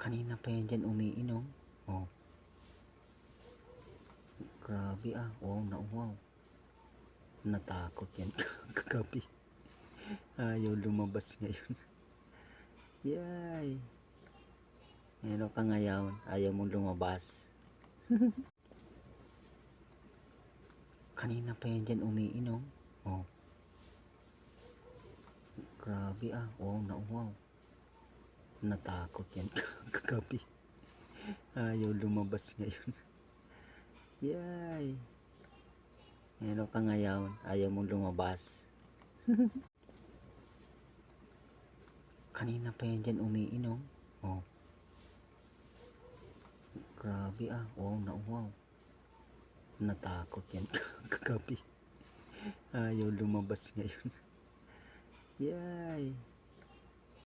Kanina pa yan dyan umiinom. Oh. Grabe ah. Wow na wow. Natakot yan kagabi. Ayaw lumabas ngayon. Yay. Meron ka ngayon. Ayaw mong lumabas. Kanina pa yan dyan umiinom. Oh. Grabe ah. Wow na wow. Natakot yan kagabi. Ayaw lumabas ngayon. Yay. Meron ka ngayon. Ayaw mong lumabas. Kanina pa yan dyan umiinom. Oh. Grabe ah. Wow na wow. Natakot yan kagabi. Ayaw lumabas ngayon. Yay.